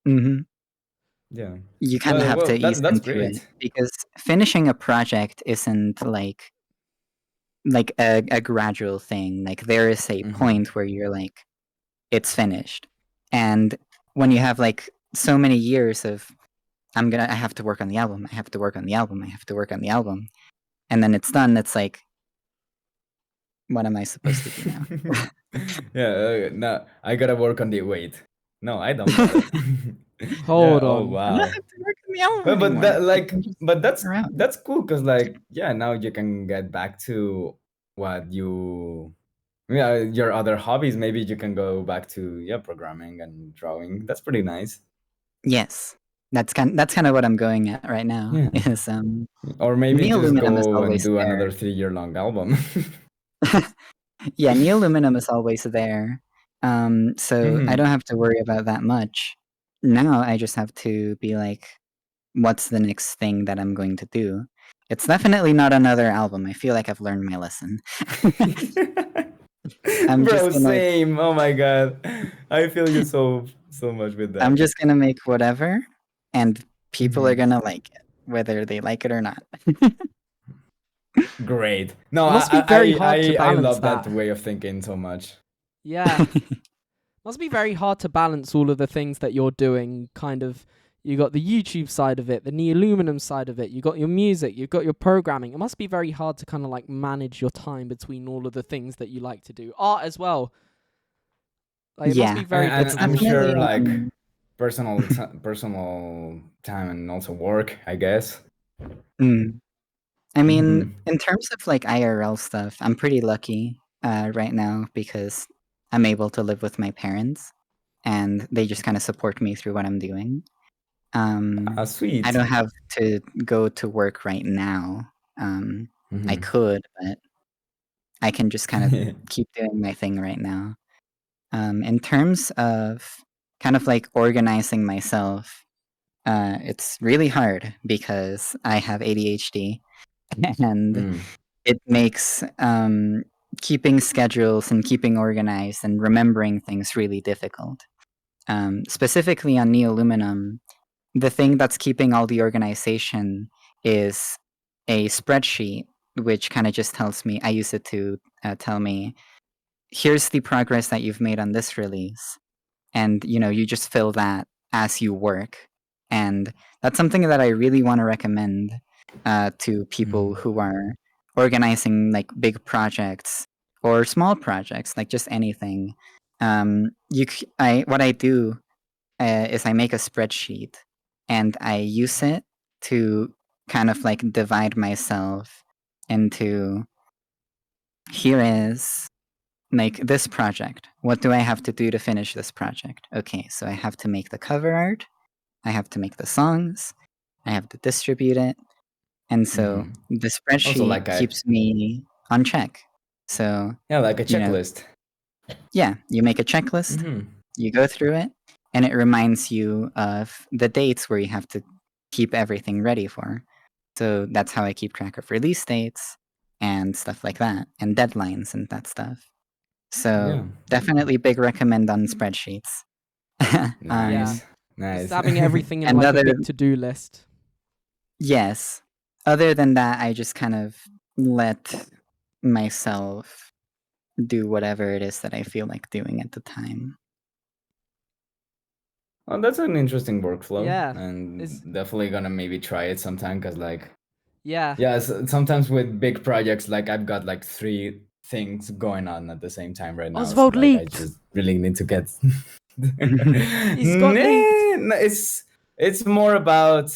hmm Yeah. You kind of have Well, to ease that's into it great. because finishing a project isn't like a gradual thing. Like there is a Mm-hmm. point where you're like, it's finished. And when you have like so many years of I have to work on the album, I have to work on the album, I have to work on the album, and then it's done, it's like, what am I supposed to do now? Yeah, no, I gotta work on the wait. No, I don't got it. Yeah, Hold oh on. I don't wow. have to work on the album Well, but anymore. that I can just but fuck around. that's cool because like yeah, now you can get back to what you yeah your other hobbies. Maybe you can go back to yeah programming and drawing. That's pretty nice. Yes. That's kind of what I'm going at right now. Yeah. Is Or maybe just Neoluminum is go and always do there. another 3 year long album. Yeah, Neoluminum is always there. So I Mhm. don't have to worry about that much. Now I just have to be like, what's the next thing that I'm going to do? It's definitely not another album. I feel like I've learned my lesson. I'm just Bro, gonna same. Oh my god. I feel you so much with I'm that. just gonna make whatever, and people are Mhm. gonna like it, whether they like it or not. Great. No, It must be very hard to I balance love that that. way of thinking so much. Yeah. Must be very hard to balance all of the things that you're doing. Kind of, you got the YouTube side of it, the Neoluminum side of it. You got your music, you've got your programming. It must be very hard to kind of like manage your time between all of the things that you like to do. Art as well. Like, it must be Yeah, very it's And I'm difficult. sure definitely like personal time and also work, I guess. mm. I mean, Mhm. in terms of like IRL stuff, I'm pretty lucky right now because I'm able to live with my parents, and they just kind of support me through what I'm doing. Ah, I sweet. don't have to go to work right now. I Mhm. could, but I can just kind of keep doing my thing right now. In terms of kind of like organizing myself, it's really hard because I have ADHD, and Mm. it makes keeping schedules and keeping organized and remembering things really difficult. Specifically on Neoluminum, the thing that's keeping all the organization is a spreadsheet, which kind of just tells me, I use it to tell me, here's the progress that you've made on this release. And, you just fill that as you work. And that's something that I really want to recommend to people Mm. who are organizing like big projects or small projects, like just anything. What I do is I make a spreadsheet and I use it to kind of like divide myself into, here is like this project. What do I have to do to finish this project? Okay, so I have to make the cover art, I have to make the songs, I have to distribute it. And so Mhm. the Also spreadsheet like a keeps me on check. So, yeah, like a you know, checklist. yeah, you make a checklist, Mhm. you go through it, and it reminds you of the dates where you have to keep everything ready for. So that's how I keep track of release dates and stuff like that, and deadlines and that stuff. So Yeah. definitely big recommend on spreadsheets. Nice. Just Nice. having everything in And like a other- big to-do list. Yes. Other than that, I just kind of let myself do whatever it is that I feel like doing at the time. Oh, that's an interesting workflow. Yeah, And it's- definitely gonna maybe try it sometime because like Yeah. sometimes with big projects, like I've got like 3 things going on at the same time right now. Oswald so, like, I leaked. just really need to get He's got leaked. No, it's more about,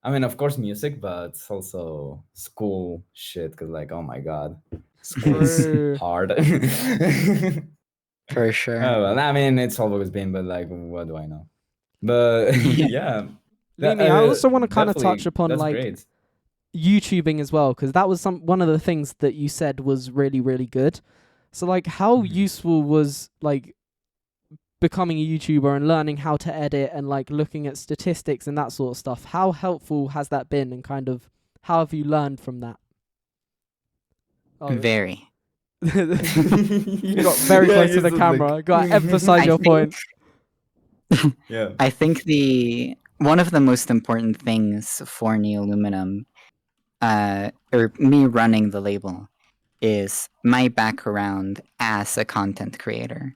I mean, of course music, but also school shit because like, oh my god, school's True. hard. For sure. Oh, well, I mean, it's always been, but like, what do I know? But yeah. Mimi, I also want to kind of definitely, touch upon that's like great. YouTubing as well, because that was one of the things that you said was really, really good. So like, how Mhm. useful was like becoming a YouTuber and learning how to edit and like looking at statistics and that sort of stuff? How helpful has that been, and kind of how have you learned from that? Oh, Very. you got very close to the camera. Got to emphasize I your think- point. Yeah. I think one of the most important things for Neoluminum, or me running the label, is my background as a content creator,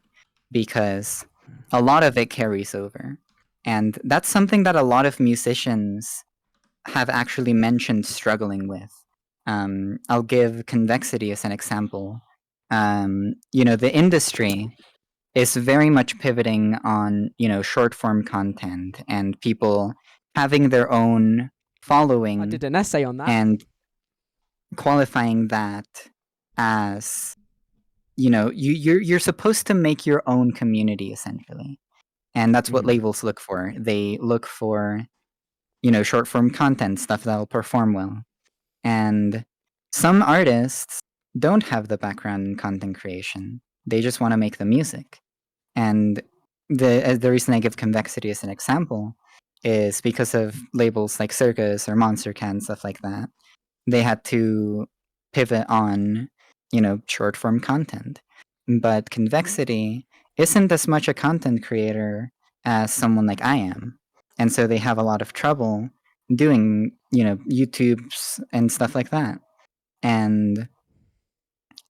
because a lot of it carries over, and that's something that a lot of musicians have actually mentioned struggling with. I'll give Convexity as an example. The industry is very much pivoting on short form content and people having their own following I did an essay on that. and qualifying that as you're supposed to make your own community essentially, and that's what Mhm. labels look for. They look for short form content, stuff that'll perform well. And some artists don't have the background in content creation, they just want to make the music. And the reason I give Convexity as an example is because of labels like Circus or Monster Can, stuff like that. They had to pivot on, short form content. But Convexity isn't as much a content creator as someone like I am. And so they have a lot of trouble doing, YouTubes and stuff like that. And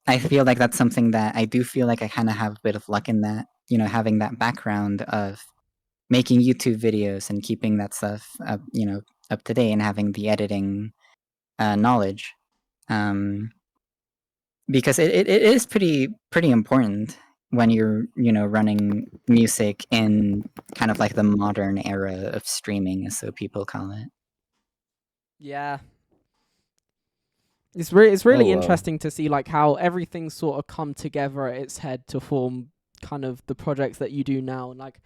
I feel like that's something that I do feel like I kind of have a bit of luck in that, having that background of making YouTube videos and keeping that stuff up, up to date and having the editing knowledge. Because it is pretty important when you're, running music in kind of like the modern era of streaming, as so people call it. Yeah. It's really Oh, wow. interesting to see like how everything's sort of come together at its head to form kind of the projects that you do now. And like,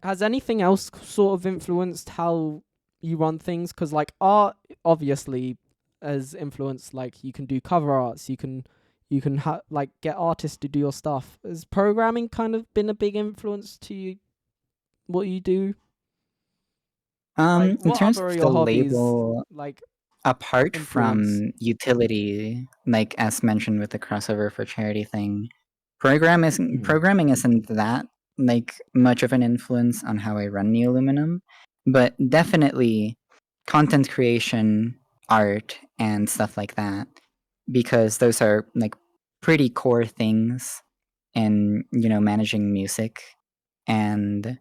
has anything else sort of influenced how you run things? Because like art obviously has influenced, like you can do cover arts, you can like get artists to do your stuff. Has programming kind of been a big influence to you, what you do? Like, In what terms other of are the your hobbies? label, Like, apart influence? from utility, like as mentioned with the crossover for charity thing, programming isn't that like much of an influence on how I run Neoluminum, but definitely content creation, art, and stuff like that, because those are like pretty core things in managing music. And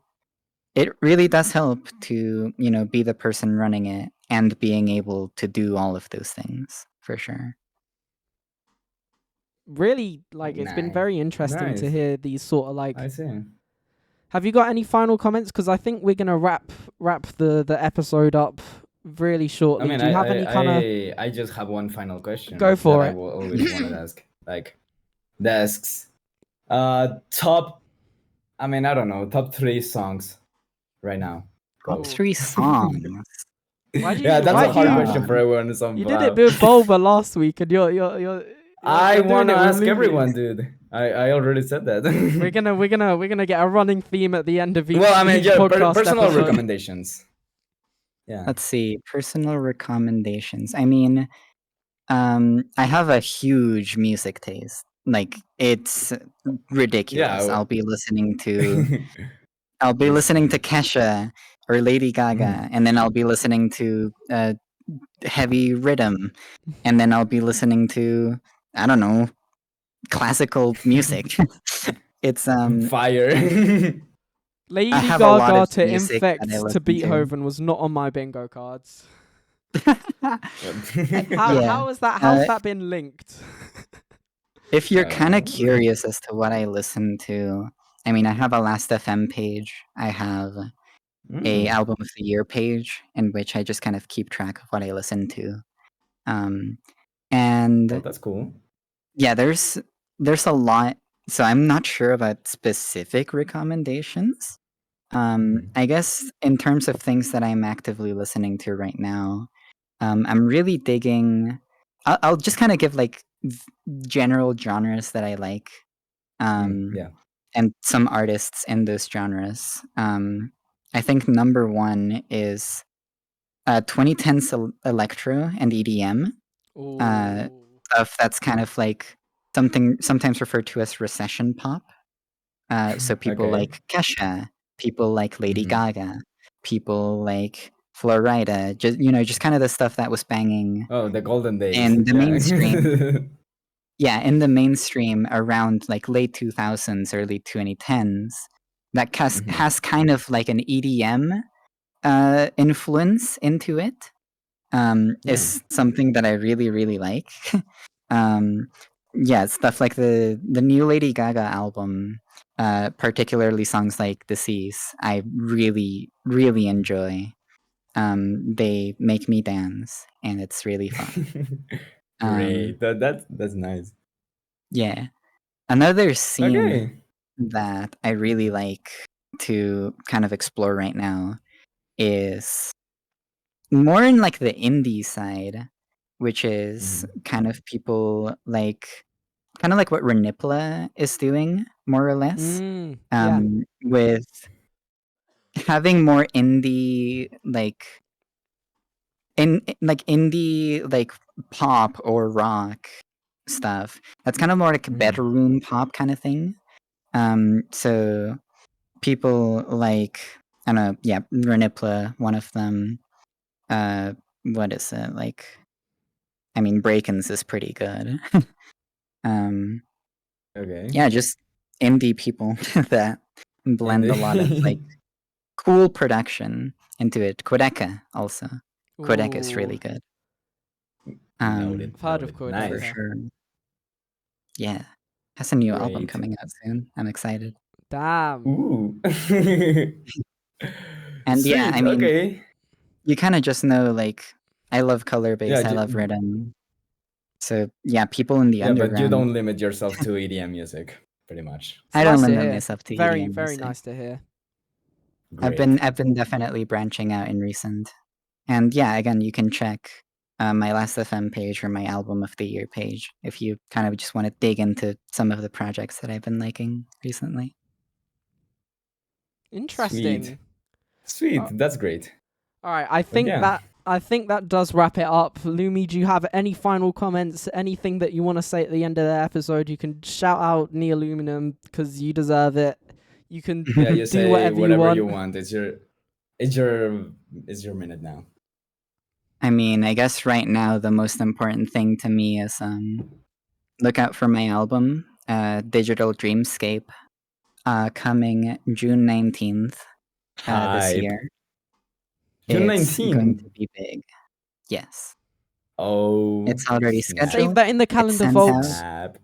it really does help to be the person running it and being able to do all of those things, for sure. really, like, it's been Nice. very interesting to Nice. hear these sort of like. I see. Have you got any final comments? Because I think we're gonna wrap the episode up really shortly. I mean, Do you have any kind of? I just have one final question. Go for that it. I always wanted to ask. Like, Desx, top. I mean, I don't know, top 3 songs right now. Top Oh. 3 songs. Why'd you? Yeah, that's why'd a hard you? question for everyone. You did it with Bulba last week, and you're I doing want to it with ask Lumi. everyone, dude. I already said that. We're gonna get a running theme at the end of each. Well, I mean, each yeah, podcast personal episode. recommendations. Yeah. Let's see, personal recommendations. I mean, I have a huge music taste. Like, it's ridiculous. Yeah. I'll be listening to I'll be Yes. listening to Kesha or Lady Gaga, and then I'll be listening to heavy rhythm, and then I'll be listening to, I don't know, classical music. It's Fire. Lady have a lot Gaga of to music that I Infect to listen to. Beethoven was not on my bingo cards. Yeah. How has that been linked? If you're I don't kind of know. curious as to what I listen to, I mean, I have a Last FM page. I have a album of the year page in which I just kind of keep track of what I listen to. And Oh, that's cool. yeah, there's a lot. So I'm not sure about specific recommendations. I guess in terms of things that I'm actively listening to right now, I'm really digging. I'll just kind of give like general genres that I like, Yeah. and some artists in those genres. I think number one is 2010s electro and EDM. Ooh. Stuff that's kind of like something sometimes referred to as recession pop. So people Okay. like Kesha, people like Lady Mhm. Gaga, people like Florida, just kind of the stuff that was banging Oh, the golden days. in the Yeah. mainstream. Yeah, in the mainstream around like late 2000s, early 2010s, that has kind of like an EDM influence into it. Is something that I really, really like. Yeah, stuff like the new Lady Gaga album, particularly songs like "Desx," I really, really enjoy. They make me dance, and it's really fun. Great. That's nice. Yeah, another scene Okay. that I really like to kind of explore right now is more in like the indie side, which is kind of people like kind of like what Renipla is doing, more or less. Yeah. With having more indie like indie like pop or rock stuff. That's kind of more like a bedroom pop kind of thing. So people like, I don't know, yeah, Renipla, one of them. What is it like? I mean, Breakins is pretty good. Okay. Yeah, just indie people that blend a lot of like And cool production into it. Kodeka also. Kodeka is Ooh. really good. noted. I've heard of Noted. For Nice. Kodeka. sure. Yeah. Has a new album Great. coming out soon. I'm excited. Damn. Ooh. And yeah, Sweet. I mean, Okay. you kind of just know like I love color bass, Yeah. I love rhythm. So yeah, people in the Yeah, but you underground. don't limit yourself to EDM music, pretty much. It's I nice don't to limit hear. myself to Very, EDM very music. nice to hear. I've Great. been definitely branching out in recent. And yeah, again, you can check my Last FM page or my Album of the Year page if you kind of just want to dig into some of the projects that I've been liking recently. Interesting. Sweet. That's great. All right, I But think yeah. that does wrap it up. Lumi, do you have any final comments? Anything that you want to say at the end of the episode? You can shout out Neoluminum because you deserve it. You can Yeah, you do say whatever you want. It's your minute now. I mean, I guess right now the most important thing to me is look out for my album, Digital Dreamscape, coming June 19th this Hype. year. June It's going 19. to be big. Yes. Oh, It's already snap. scheduled. Save that in the It's calendar, sent folks. out. Snap.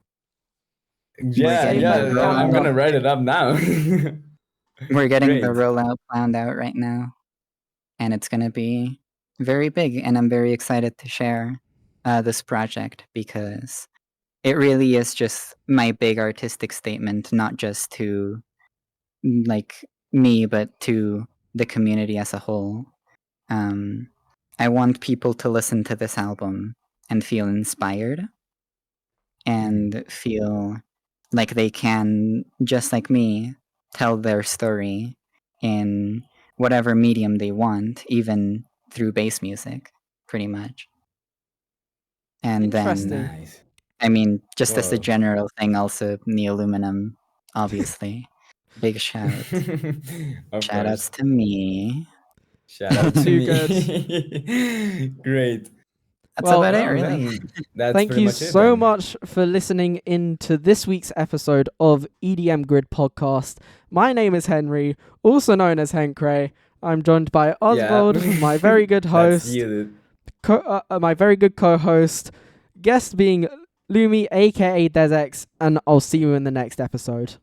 We're Yeah, getting Save that in the the yeah. I'm gonna calendar. write it up now. We're getting the Great. rollout planned out right now, and it's going to be very big. And I'm very excited to share this project because it really is just my big artistic statement, not just to like me, but to the community as a whole. I want people to listen to this album and feel inspired and feel like they can, just like me, tell their story in whatever medium they want, even through bass music, pretty much. And then, Interesting. Nice. I mean, just as a Whoa. general thing, also Neoluminum, obviously. Big shout. Of Shout outs course. to me. Shout out to Too me. Great. That's Well, about it, Well, really. then, that's Thank pretty you much it so then. much for listening in to this week's episode of EDM Grid Podcast. My name is Henry, also known as Henkray. I'm joined by Oswald, my very good That's host, you. my very good co-host, guest being Lumi, aka Desx, and I'll see you in the next episode.